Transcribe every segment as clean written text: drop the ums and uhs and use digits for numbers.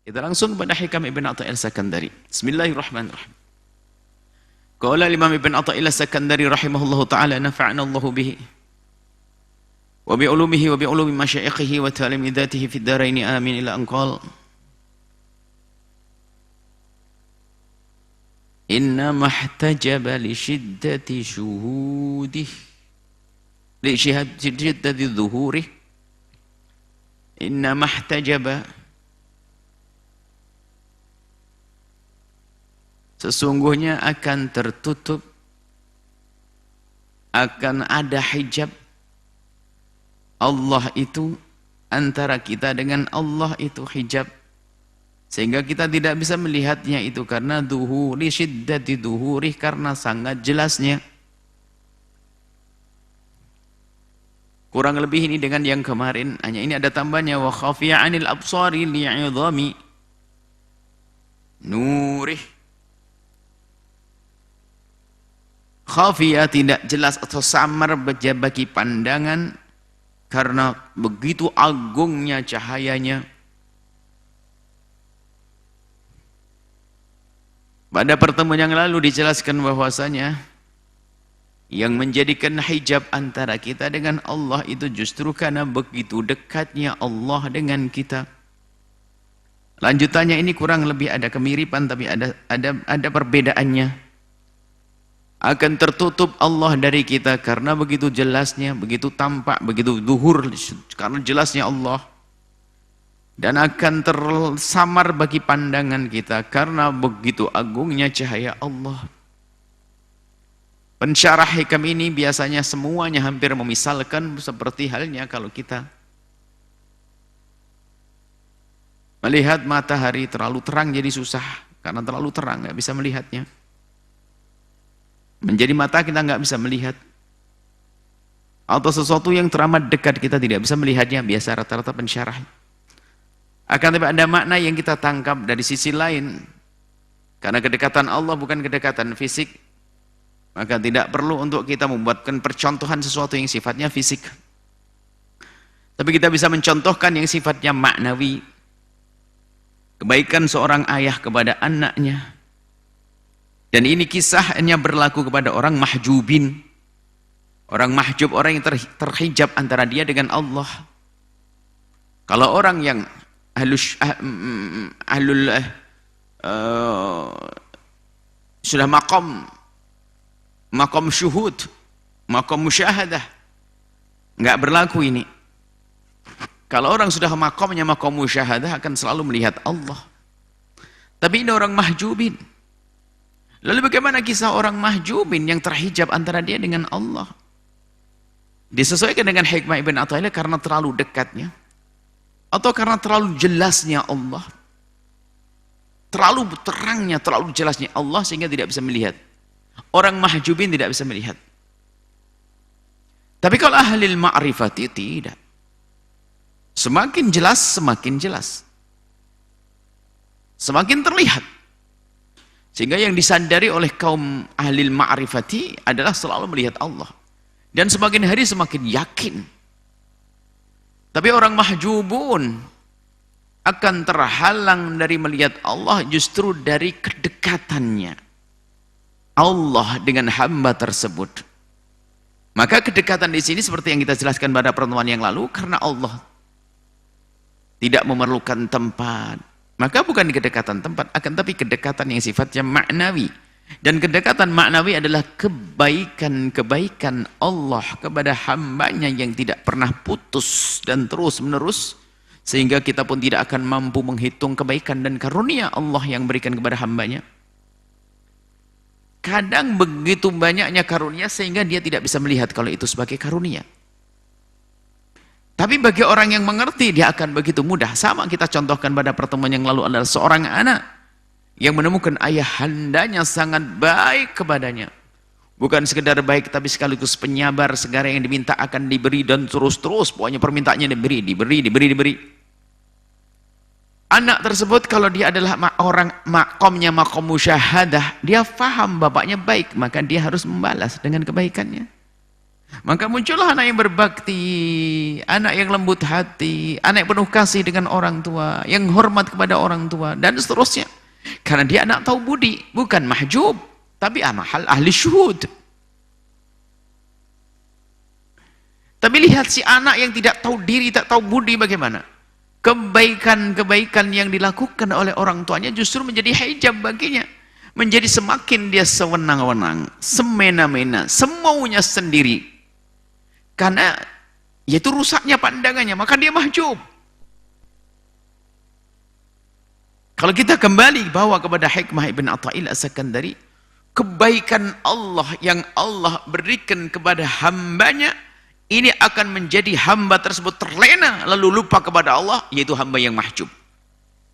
Kita langsung pada Hikam Ibn Atha'illah As-Sakandari. Bismillahirrahmanirrahim. Qala Imam Ibn Atha'illah As-Sakandari rahimahullahu ta'ala nafa'ana Allahu bihi wa bi ulumihi wa bi ulumi masyaikhihi wa talamidatihi fid dharaini amin ila an qala inna mahtajaba li shiddati syuhudih li shiddati dhuhurih inna mahtajaba sesungguhnya akan tertutup, akan ada hijab Allah itu antara kita dengan Allah itu hijab, sehingga kita tidak bisa melihatnya itu karena duhuri syiddati duhuri, karena sangat jelasnya. Kurang lebih ini dengan yang kemarin, hanya ini ada tambahnya wa khafiya 'anil absari li'idhami nurih. Khafiyah tidak jelas atau samar bagi pandangan karena begitu agungnya cahayanya. Pada pertemuan yang lalu dijelaskan bahwasanya yang menjadikan hijab antara kita dengan Allah itu justru karena begitu dekatnya Allah dengan kita. Lanjutannya ini kurang lebih ada kemiripan tapi ada perbedaannya. Akan tertutup Allah dari kita karena begitu jelasnya, begitu tampak, begitu zuhur karena jelasnya Allah, dan akan tersamar bagi pandangan kita karena begitu agungnya cahaya Allah. Pensyarah hikam ini biasanya semuanya hampir memisalkan seperti halnya kalau kita melihat matahari terlalu terang jadi susah, karena terlalu terang nggak bisa melihatnya. Menjadi mata kita nggak bisa melihat, atau sesuatu yang teramat dekat kita tidak bisa melihatnya, biasa rata-rata pensyarah. Akan tetapi ada makna yang kita tangkap dari sisi lain, karena kedekatan Allah bukan kedekatan fisik, maka tidak perlu untuk kita membuatkan percontohan sesuatu yang sifatnya fisik, tapi kita bisa mencontohkan yang sifatnya maknawi. Kebaikan seorang ayah kepada anaknya. Dan ini kisahnya berlaku kepada orang mahjubin. Orang mahjub, orang yang terhijab antara dia dengan Allah. Kalau orang yang sudah makom syuhud, makom musyahadah, nggak berlaku ini. Kalau orang sudah makomnya makom musyahadah akan selalu melihat Allah. Tapi ini orang mahjubin. Lalu bagaimana kisah orang mahjubin yang terhijab antara dia dengan Allah? Disesuaikan dengan hikmah Ibn Atha'illah karena terlalu dekatnya, atau karena terlalu jelasnya Allah, terlalu terangnya, terlalu jelasnya Allah sehingga tidak bisa melihat. Orang mahjubin tidak bisa melihat. Tapi kalau ahli ma'rifati tidak. Semakin jelas, semakin jelas. Semakin terlihat. Sehingga yang disadari oleh kaum ahli ma'rifati adalah selalu melihat Allah. Dan semakin hari semakin yakin. Tapi orang mahjubun akan terhalang dari melihat Allah justru dari kedekatannya Allah dengan hamba tersebut. Maka kedekatan di sini seperti yang kita jelaskan pada pertemuan yang lalu, karena Allah tidak memerlukan tempat. Maka bukan kedekatan tempat, akan tapi kedekatan yang sifatnya maknawi. Dan kedekatan maknawi adalah kebaikan-kebaikan Allah kepada hambanya yang tidak pernah putus dan terus menerus, sehingga kita pun tidak akan mampu menghitung kebaikan dan karunia Allah yang berikan kepada hambanya. Kadang begitu banyaknya karunia sehingga dia tidak bisa melihat kalau itu sebagai karunia. Tapi bagi orang yang mengerti, dia akan begitu mudah. Sama kita contohkan pada pertemuan yang lalu adalah seorang anak yang menemukan ayahandanya sangat baik kepadanya. Bukan sekedar baik, tapi sekaligus penyabar, segala yang diminta akan diberi dan terus-terus. Pokoknya permintaannya diberi. Anak tersebut kalau dia adalah orang makomnya makom musyahadah, dia faham bapaknya baik, maka dia harus membalas dengan kebaikannya. Maka muncullah anak yang berbakti, anak yang lembut hati, anak yang penuh kasih dengan orang tua, yang hormat kepada orang tua, dan seterusnya. Karena dia anak tahu budi, bukan mahjub, tapi ahli syuhud. Tapi lihat si anak yang tidak tahu diri, tak tahu budi bagaimana. Kebaikan-kebaikan yang dilakukan oleh orang tuanya justru menjadi hijab baginya. Menjadi semakin dia sewenang-wenang, semena-mena, semaunya sendiri. Karena yaitu rusaknya pandangannya, maka dia mahjub. Kalau kita kembali bawa kepada hikmah Ibn Atha'illah As-Sakandari, kebaikan Allah yang Allah berikan kepada hambanya, ini akan menjadi hamba tersebut terlena lalu lupa kepada Allah, yaitu hamba yang mahjub.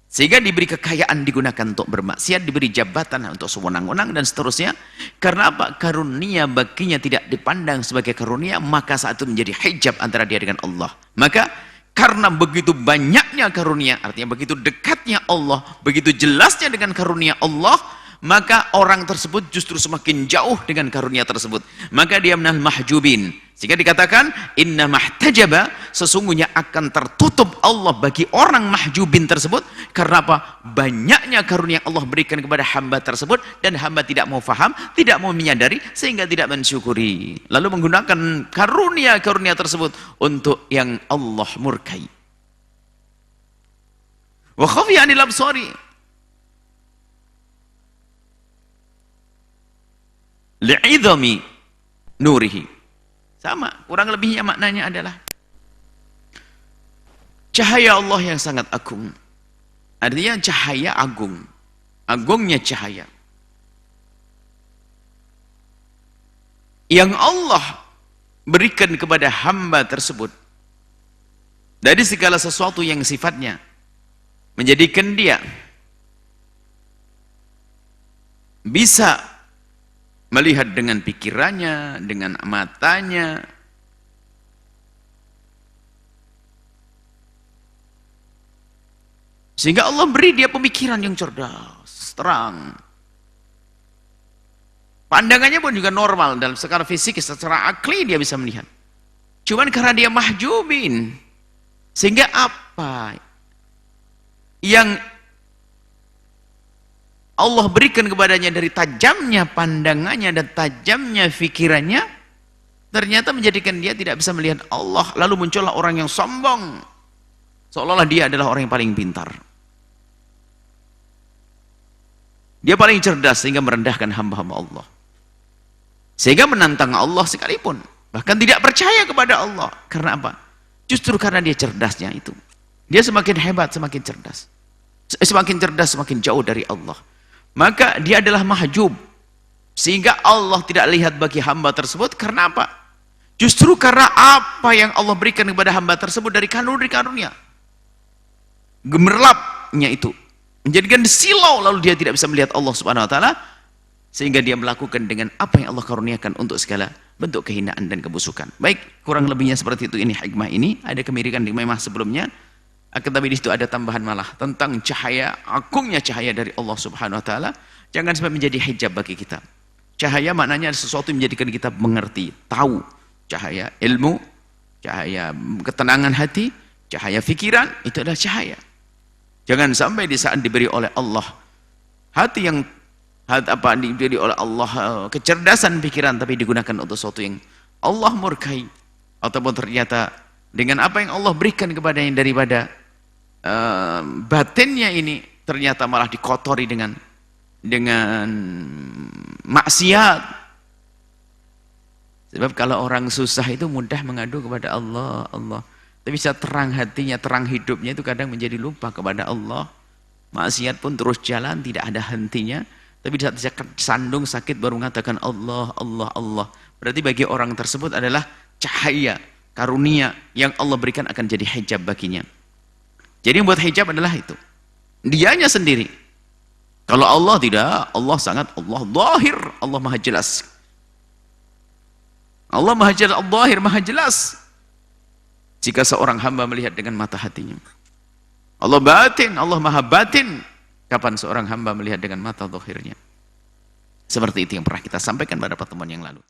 Sehingga diberi kekayaan digunakan untuk bermaksiat, diberi jabatan untuk sewenang-wenang dan seterusnya. Karena apa? Karunia baginya tidak dipandang sebagai karunia, maka saat itu menjadi hijab antara dia dengan Allah. Maka karena begitu banyaknya karunia, artinya begitu dekatnya Allah, begitu jelasnya dengan karunia Allah, maka orang tersebut justru semakin jauh dengan karunia tersebut. Maka dia minal mahjubin. Sehingga dikatakan inna mahtajaba, sesungguhnya akan tertutup Allah bagi orang mahjubin tersebut. Karena apa? Banyaknya karunia Allah berikan kepada hamba tersebut, dan hamba tidak mau faham, tidak mau menyadari, sehingga tidak mensyukuri. Lalu menggunakan karunia-karunia tersebut untuk yang Allah murkai. Wa khafiya 'anil absari, li'idhami nurihi. Sama, kurang lebihnya maknanya adalah cahaya Allah yang sangat agung. Artinya cahaya agung, agungnya cahaya yang Allah berikan kepada hamba tersebut dari segala sesuatu yang sifatnya menjadikan dia bisa melihat dengan pikirannya, dengan matanya, sehingga Allah beri dia pemikiran yang cerdas, terang. Pandangannya pun juga normal, dalam skala fisik, secara akli dia bisa melihat. Cuman karena dia mahjubin, sehingga apa yang Allah berikan kepadanya dari tajamnya pandangannya dan tajamnya fikirannya, ternyata menjadikan dia tidak bisa melihat Allah. Lalu muncullah orang yang sombong, seolah-olah dia adalah orang yang paling pintar, dia paling cerdas, sehingga merendahkan hamba-hamba Allah, sehingga menantang Allah sekalipun, bahkan tidak percaya kepada Allah. Karena apa? Justru karena dia cerdasnya itu, dia semakin hebat, semakin cerdas, semakin jauh dari Allah. Maka dia adalah mahjub, sehingga Allah tidak lihat bagi hamba tersebut. Karena apa? Justru karena apa yang Allah berikan kepada hamba tersebut dari karunia, gemerlapnya itu menjadikan silau, lalu dia tidak bisa melihat Allah Subhanahu wa taala, sehingga dia melakukan dengan apa yang Allah karuniakan untuk segala bentuk kehinaan dan kebusukan. Baik, kurang lebihnya seperti itu. Ini hikmah ini ada kemirikan di hikmah sebelumnya. Akan tapi di situ ada tambahan malah tentang cahaya, agungnya cahaya dari Allah Subhanahu wa taala. Jangan sampai menjadi hijab bagi kita. Cahaya maknanya sesuatu yang menjadikan kita mengerti, tahu. Cahaya ilmu, cahaya ketenangan hati, cahaya fikiran, itu adalah cahaya. Jangan sampai di saat diberi oleh Allah hati yang diberi oleh Allah kecerdasan pikiran, tapi digunakan untuk sesuatu yang Allah murkai, ataupun ternyata dengan apa yang Allah berikan kepadanya daripada batinnya ini ternyata malah dikotori dengan maksiat. Sebab kalau orang susah itu mudah mengadu kepada Allah, tapi bisa terang hatinya, terang hidupnya itu kadang menjadi lupa kepada Allah. Maksiat pun terus jalan, tidak ada hentinya, tapi di saat dia sandung sakit baru mengatakan Allah, Allah, Allah. Berarti bagi orang tersebut adalah cahaya karunia yang Allah berikan akan jadi hijab baginya. Jadi yang buat hijab adalah itu, dianya sendiri. Kalau Allah tidak, Allah sangat Allah zahir, Allah maha jelas. Allah maha jelas, zahir, maha jelas. Jika seorang hamba melihat dengan mata hatinya. Allah batin, Allah maha batin. Kapan seorang hamba melihat dengan mata zahirnya? Seperti itu yang pernah kita sampaikan pada pertemuan yang lalu.